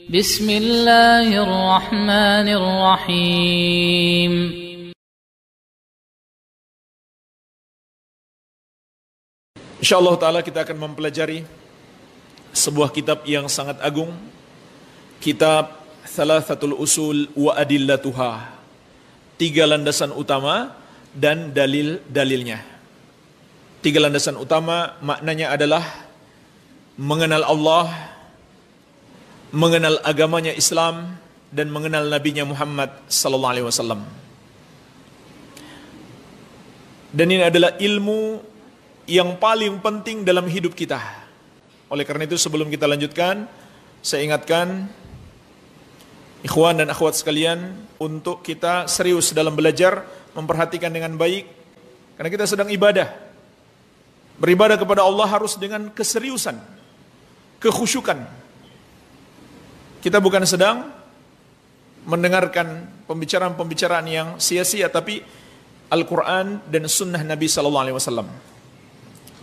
Bismillahirrahmanirrahim. Insyaallah ta'ala kita akan mempelajari sebuah kitab yang sangat agung, kitab Thalathatul Usul wa Adillatuha, 3 landasan utama dan dalil-dalilnya. 3 landasan utama maknanya adalah mengenal Allah, mengenal agamanya Islam, dan mengenal nabinya Muhammad sallallahu alaihi wasallam. Dan ini adalah ilmu yang paling penting dalam hidup kita. Oleh karena itu sebelum kita lanjutkan, saya ingatkan ikhwan dan akhwat sekalian untuk kita serius dalam belajar, memperhatikan dengan baik, karena kita sedang ibadah. Beribadah kepada Allah harus dengan keseriusan, kekhusyukan. Kita bukan sedang mendengarkan pembicaraan-pembicaraan yang sia-sia, tapi Al-Quran dan Sunnah Nabi Sallallahu Alaihi Wasallam.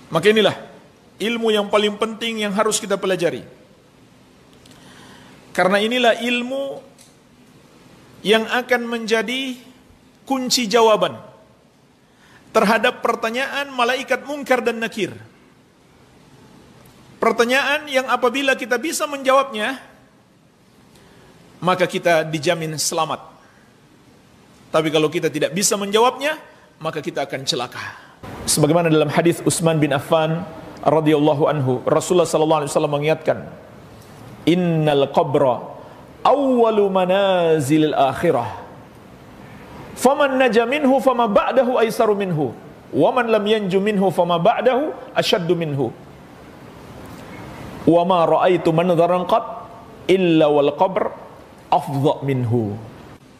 Maka inilah ilmu yang paling penting yang harus kita pelajari. Karena inilah ilmu yang akan menjadi kunci jawaban terhadap pertanyaan malaikat Munkar dan Nakir. Pertanyaan yang apabila kita bisa menjawabnya, maka kita dijamin selamat. Tapi kalau kita tidak bisa menjawabnya, maka kita akan celaka. Sebagaimana dalam hadis Utsman bin Affan radhiyallahu anhu, Rasulullah sallallahu alaihi wasallam mengingatkan, "Innal qabra awwalu manazilil akhirah. Faman naja minhu fama ba'dahu aisaru minhu, wa man lam yanju minhu fama ba'dahu ashaddu minhu. Wa ma ra'aitu manzaran qat illa wal qabr afdha minhu."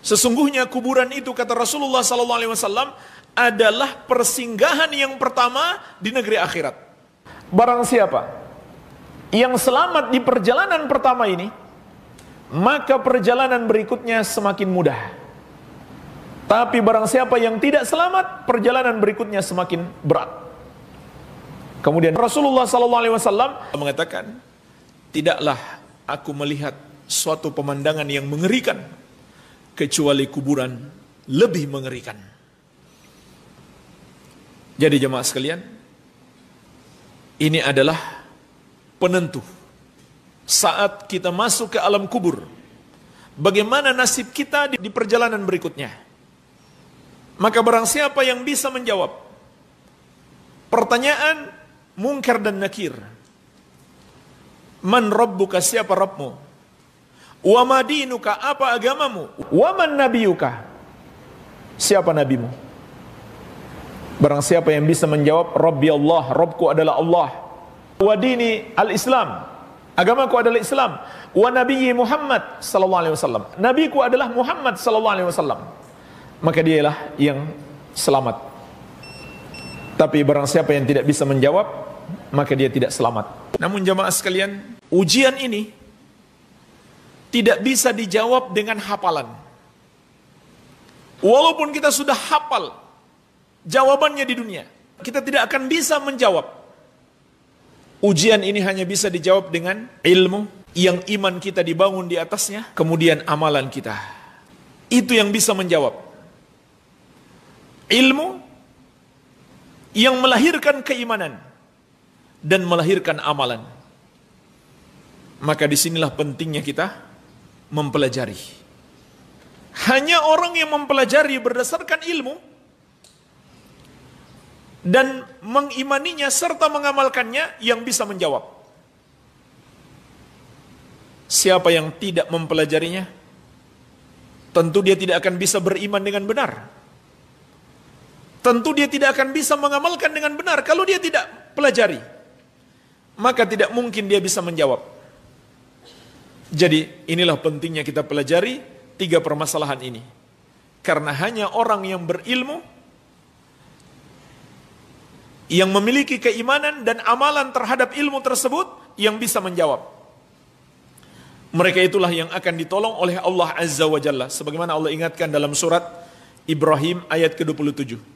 Sesungguhnya kuburan itu, kata Rasulullah sallallahu alaihi wasallam, adalah persinggahan yang pertama di negeri akhirat. Barang siapa yang selamat di perjalanan pertama ini, maka perjalanan berikutnya semakin mudah. Tapi barang siapa yang tidak selamat, perjalanan berikutnya semakin berat. Kemudian Rasulullah SAW mengatakan, tidaklah aku melihat suatu pemandangan yang mengerikan kecuali kuburan lebih mengerikan. Jadi jemaah sekalian, ini adalah penentu saat kita masuk ke alam kubur, bagaimana nasib kita di perjalanan berikutnya. Maka barang siapa yang bisa menjawab pertanyaan Munkar dan Nakir, man rabbuka, siapa Rabbmu, wa madinuka, apa agamamu, wa man nabiyuka, siapa nabimu. Barang siapa yang bisa menjawab Rabbi Allah, Rabbku adalah Allah, wa dini al-Islam, agamaku adalah Islam, wa nabiyyi Muhammad sallallahu alaihi wasallam, nabiku adalah Muhammad sallallahu alaihi wasallam, maka dialah yang selamat. Tapi barang siapa yang tidak bisa menjawab, maka dia tidak selamat. Namun jamaah sekalian, ujian ini tidak bisa dijawab dengan hafalan. Walaupun kita sudah hafal jawabannya di dunia, kita tidak akan bisa menjawab. Ujian ini hanya bisa dijawab dengan ilmu yang iman kita dibangun di atasnya, kemudian amalan kita. Itu yang bisa menjawab. Ilmu yang melahirkan keimanan dan melahirkan amalan. Maka disinilah pentingnya kita mempelajari. Hanya orang yang mempelajari berdasarkan ilmu dan mengimaninya serta mengamalkannya yang bisa menjawab. Siapa yang tidak mempelajarinya, tentu dia tidak akan bisa beriman dengan benar. Tentu dia tidak akan bisa mengamalkan dengan benar kalau dia tidak pelajari. Maka tidak mungkin dia bisa menjawab. Jadi inilah pentingnya kita pelajari 3 permasalahan ini. Karena hanya orang yang berilmu, yang memiliki keimanan dan amalan terhadap ilmu tersebut, yang bisa menjawab. Mereka itulah yang akan ditolong oleh Allah Azza wa Jalla. Sebagaimana Allah ingatkan dalam surat Ibrahim ayat ke-27.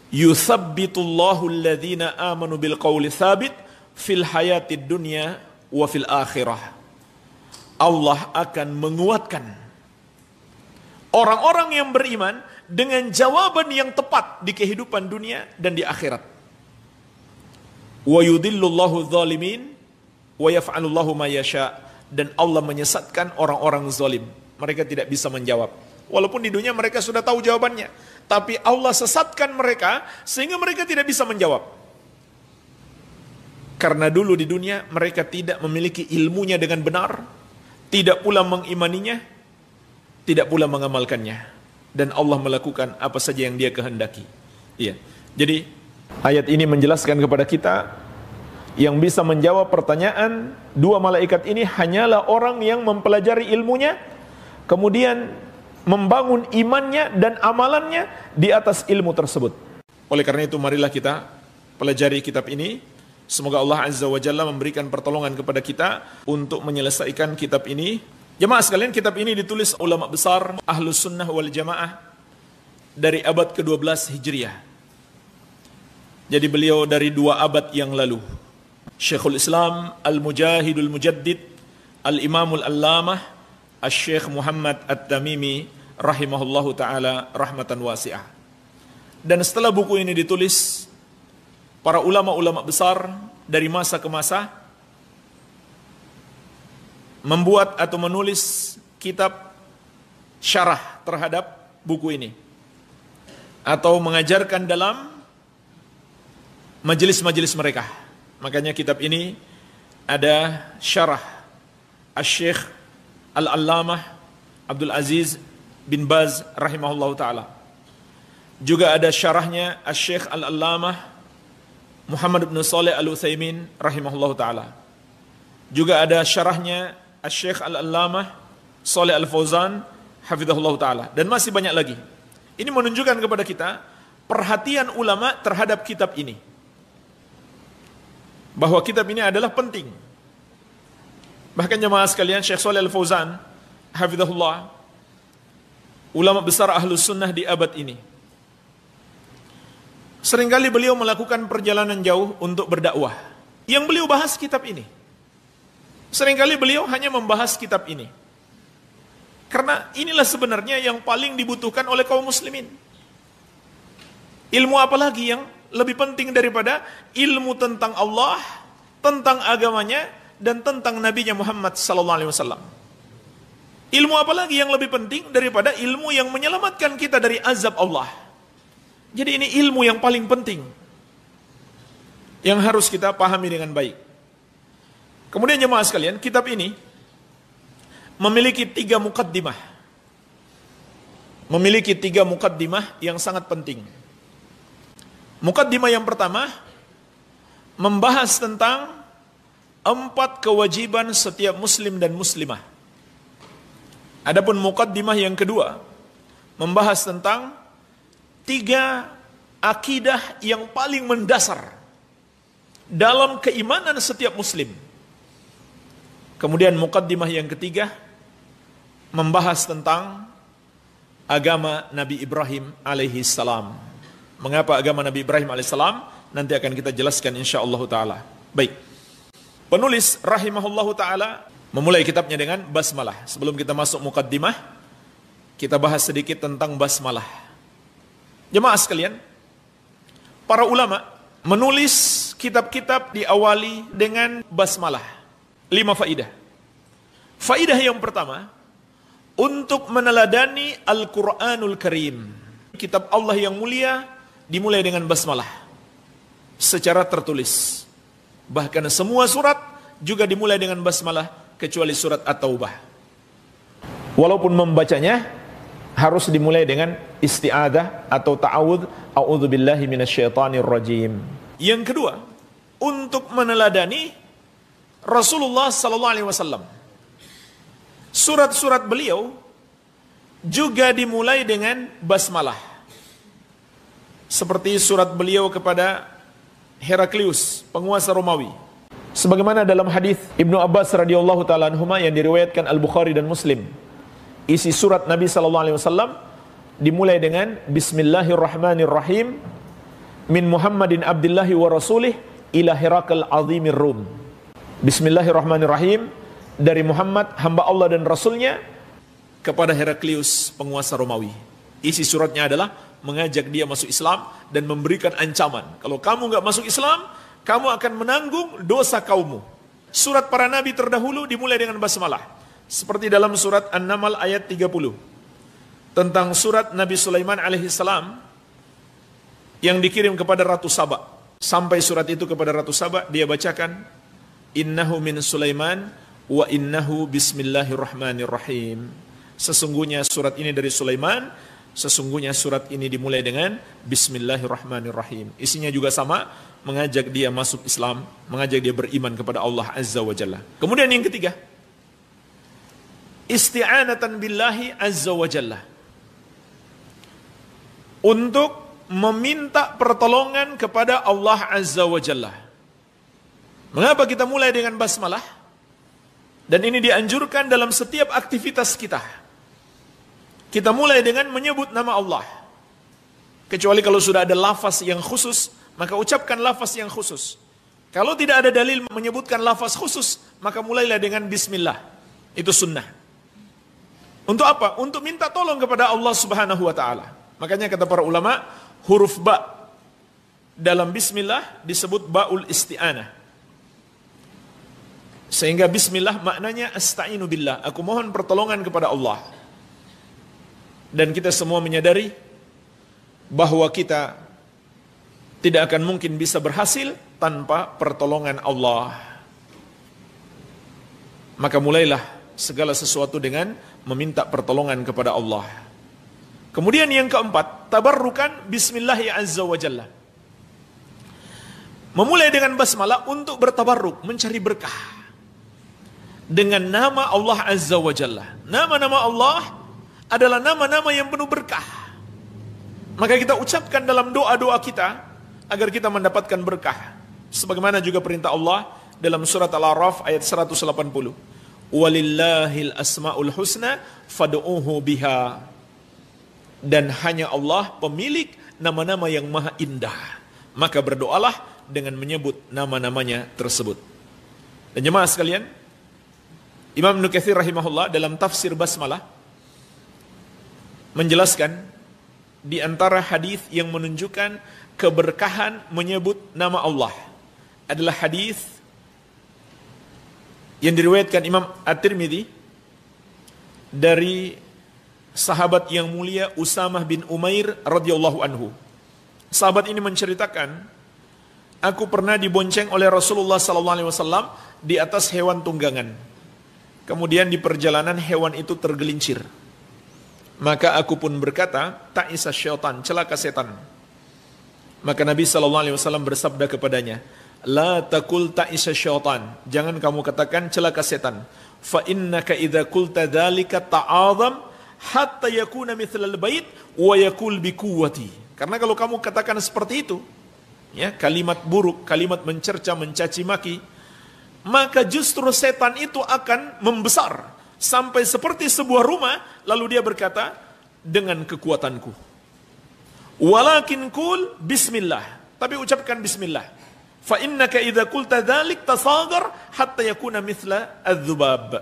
Yuthabbitullahu alladhina amanu bil qawli thabit fil hayatid dunya wa fil akhirah. Allah akan menguatkan orang-orang yang beriman dengan jawaban yang tepat di kehidupan dunia dan di akhirat. Wa yudhillullahu dzalimin wa yaf'alullahu ma yasha. Dan Allah menyesatkan orang-orang zalim. Mereka tidak bisa menjawab. Walaupun di dunia mereka sudah tahu jawabannya, tapi Allah sesatkan mereka sehingga mereka tidak bisa menjawab. Karena dulu di dunia mereka tidak memiliki ilmunya dengan benar, tidak pula mengimaninya, tidak pula mengamalkannya. Dan Allah melakukan apa saja yang Dia kehendaki. Iya. Jadi ayat ini menjelaskan kepada kita yang bisa menjawab pertanyaan dua malaikat ini hanyalah orang yang mempelajari ilmunya, kemudian membangun imannya dan amalannya di atas ilmu tersebut. Oleh karena itu marilah kita pelajari kitab ini. Semoga Allah Azza wa Jalla memberikan pertolongan kepada kita untuk menyelesaikan kitab ini. Jemaah sekalian, kitab ini ditulis ulama besar Ahlus Sunnah wal Jamaah dari abad ke-12 Hijriah. Jadi beliau dari 2 abad yang lalu. Syekhul Islam Al-Mujahidul Mujaddid Al-Imamul Allamah Asy-Syaikh Muhammad At-Tamimi rahimahullahu ta'ala rahmatan wasi'ah. Dan setelah buku ini ditulis, para ulama-ulama besar dari masa ke masa membuat atau menulis kitab syarah terhadap buku ini, atau mengajarkan dalam majelis-majelis mereka. Makanya kitab ini ada syarah Asy-Syaikh Al-Allamah Abdul Aziz bin Baz rahimahullahu ta'ala. Juga ada syarahnya Asy-Syaikh Al-Allamah Muhammad bin Shalih Al-Utsaimin rahimahullahu ta'ala. Juga ada syarahnya Asy-Syaikh Al-Allamah Shalih Al-Fauzan hafizahullahu ta'ala. Dan masih banyak lagi. Ini menunjukkan kepada kita perhatian ulama terhadap kitab ini, bahwa kitab ini adalah penting. Bahkan jemaah sekalian, Syekh Shalih Al-Fauzan hafizahullah, ulama besar Ahlus Sunnah di abad ini, seringkali beliau melakukan perjalanan jauh untuk berdakwah. Yang beliau bahas kitab ini. Seringkali beliau hanya membahas kitab ini. Karena inilah sebenarnya yang paling dibutuhkan oleh kaum muslimin. Ilmu apa lagi yang lebih penting daripada ilmu tentang Allah, tentang agamanya, dan tentang Nabi Muhammad SAW. Ilmu apa lagi yang lebih penting daripada ilmu yang menyelamatkan kita dari azab Allah. Jadi ini ilmu yang paling penting, yang harus kita pahami dengan baik. Kemudian jemaah sekalian, kitab ini memiliki 3 muqaddimah. Memiliki 3 muqaddimah yang sangat penting. Muqaddimah yang pertama membahas tentang 4 kewajiban setiap muslim dan muslimah. Adapun muqaddimah yang kedua membahas tentang 3 akidah yang paling mendasar dalam keimanan setiap muslim. Kemudian muqaddimah yang ketiga membahas tentang agama Nabi Ibrahim alaihi salam. Mengapa agama Nabi Ibrahim alaihissalam? Nanti akan kita jelaskan insyaallah ta'ala. Baik. Penulis rahimahullahu ta'ala memulai kitabnya dengan basmalah. Sebelum kita masuk muqaddimah, kita bahas sedikit tentang basmalah. Jemaah sekalian, para ulama menulis kitab-kitab diawali dengan basmalah. 5 faidah. Faidah yang pertama, untuk meneladani Al-Quranul Karim. Kitab Allah yang mulia dimulai dengan basmalah secara tertulis. Bahkan semua surat juga dimulai dengan basmalah kecuali surat At-Taubah. Walaupun membacanya harus dimulai dengan isti'adah atau ta'awudz, a'udzubillahi minasyaitonir rajim. Yang kedua, untuk meneladani Rasulullah sallallahu alaihi wasallam. Surat-surat beliau juga dimulai dengan basmalah. Seperti surat beliau kepada Heraklius, penguasa Romawi. Sebagaimana dalam hadis Ibnu Abbas radhiyallahu taala anhuma yang diriwayatkan Al-Bukhari dan Muslim. Isi surat Nabi sallallahu alaihi wasallam dimulai dengan Bismillahirrahmanirrahim. Min Muhammadin Abdillahi wa Rasulih ila Herakl azimir Rum. Bismillahirrahmanirrahim, dari Muhammad, hamba Allah dan Rasulnya, kepada Heraklius, penguasa Romawi. Isi suratnya adalah mengajak dia masuk Islam dan memberikan ancaman. Kalau kamu nggak masuk Islam, kamu akan menanggung dosa kaummu. Surat para nabi terdahulu dimulai dengan basmalah. Seperti dalam surat An-Naml ayat 30. Tentang surat Nabi Sulaiman alaihissalam yang dikirim kepada Ratu Saba. Sampai surat itu kepada Ratu Saba, dia bacakan, Innahu min Sulaiman wa innahu bismillahirrahmanirrahim. Sesungguhnya surat ini dari Sulaiman, sesungguhnya surat ini dimulai dengan bismillahirrahmanirrahim. Isinya juga sama, mengajak dia masuk Islam, mengajak dia beriman kepada Allah Azza wa Jalla. Kemudian yang ketiga, isti'anatan billahi Azza wa Jalla. Untuk meminta pertolongan kepada Allah Azza wa Jalla. Mengapa kita mulai dengan basmalah? Dan ini dianjurkan dalam setiap aktivitas kita. Kita mulai dengan menyebut nama Allah. Kecuali kalau sudah ada lafaz yang khusus, maka ucapkan lafaz yang khusus. Kalau tidak ada dalil menyebutkan lafaz khusus, maka mulailah dengan bismillah. Itu sunnah. Untuk apa? Untuk minta tolong kepada Allah Subhanahu wa taala. Makanya kata para ulama, huruf ba dalam bismillah disebut ba'ul isti'anah. Sehingga bismillah maknanya asta'inu billah, aku mohon pertolongan kepada Allah. Dan kita semua menyadari bahwa kita tidak akan mungkin bisa berhasil tanpa pertolongan Allah. Maka mulailah segala sesuatu dengan meminta pertolongan kepada Allah. Kemudian yang keempat, tabarrukan bismillahi azza wa jalla. Memulai dengan basmalah untuk bertabarruk, mencari berkah dengan nama Allah Azza wa Jalla. Nama-nama Allah adalah nama-nama yang penuh berkah. Maka kita ucapkan dalam doa-doa kita agar kita mendapatkan berkah. Sebagaimana juga perintah Allah dalam surat Al-A'raf ayat 180. Walillahil asma'ul husna fad'uhu biha. Dan hanya Allah pemilik nama-nama yang maha indah. Maka berdoalah dengan menyebut nama-namanya tersebut. Dan jemaah sekalian, Imam Ibnu Katsir rahimahullah dalam tafsir basmalah menjelaskan di antara hadis yang menunjukkan keberkahan menyebut nama Allah adalah hadis yang diriwayatkan Imam At-Tirmidzi dari sahabat yang mulia Usamah bin Umair radhiyallahu anhu. Sahabat ini menceritakan, aku pernah dibonceng oleh Rasulullah sallallahu alaihi wasallam di atas hewan tunggangan. Kemudian di perjalanan hewan itu tergelincir. Maka aku pun berkata, ta'isa syaitan, celaka setan. Maka Nabi SAW bersabda kepadanya, la taqul ta'isa syaitan, jangan kamu katakan celaka setan. Fa innaka idza qulta dzalika ta'azam hatta yakuna mithlal bait wa yakul bi quwwati. Karena kalau kamu katakan seperti itu, ya, kalimat buruk, kalimat mencerca, mencaci maki, maka justru setan itu akan membesar sampai seperti sebuah rumah, lalu dia berkata, dengan kekuatanku. Walakin kul bismillah, tapi ucapkan bismillah. Fa innaka idza qulta dzalik tasaghar hatta yakuna mithla adz-dzubab.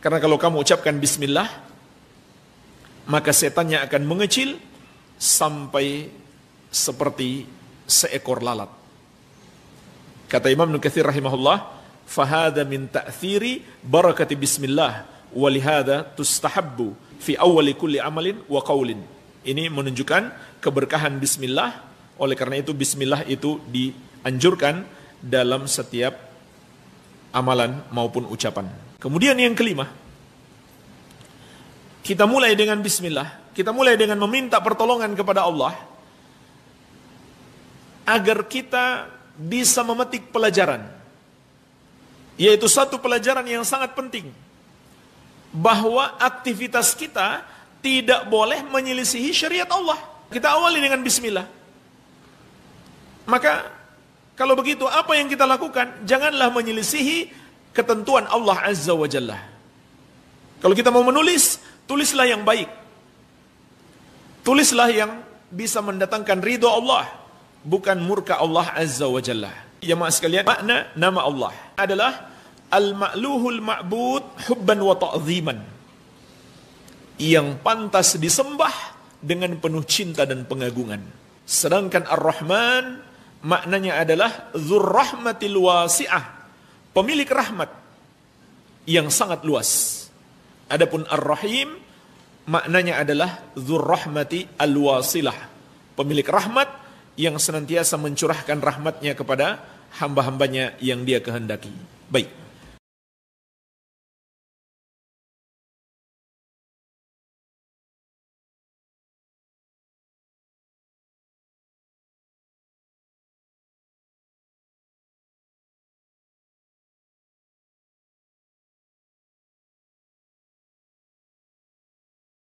Karena kalau kamu ucapkan bismillah, maka setannya akan mengecil sampai seperti seekor lalat. Kata Imam Ibnu Katsir rahimahullah, fahada min ta'thiri barakati bismillah walihada tustahabbu fi awali kulli amalin wa qaulin. Ini menunjukkan keberkahan bismillah, oleh karena itu bismillah itu dianjurkan dalam setiap amalan maupun ucapan. Kemudian yang kelima, kita mulai dengan bismillah, kita mulai dengan meminta pertolongan kepada Allah agar kita bisa memetik pelajaran. Yaitu satu pelajaran yang sangat penting, bahwa aktivitas kita tidak boleh menyelisihi syariat Allah. Kita awali dengan bismillah. Maka kalau begitu apa yang kita lakukan? Janganlah menyelisihi ketentuan Allah Azza wa Jalla. Kalau kita mau menulis, tulislah yang baik. Tulislah yang bisa mendatangkan ridho Allah, bukan murka Allah Azza wa Jalla. Jemaah sekalian, makna nama Allah adalah al-ma'luhul ma'bud hubban wa ta'ziman. Yang pantas disembah dengan penuh cinta dan pengagungan. Sedangkan Ar-Rahman maknanya adalah dzurrahmatil wasi'ah, pemilik rahmat yang sangat luas. Adapun Ar-Rahim maknanya adalah dzurrahmati al-wasilah, pemilik rahmat yang senantiasa mencurahkan rahmatnya kepada hamba-hambanya yang dia kehendaki. Baik.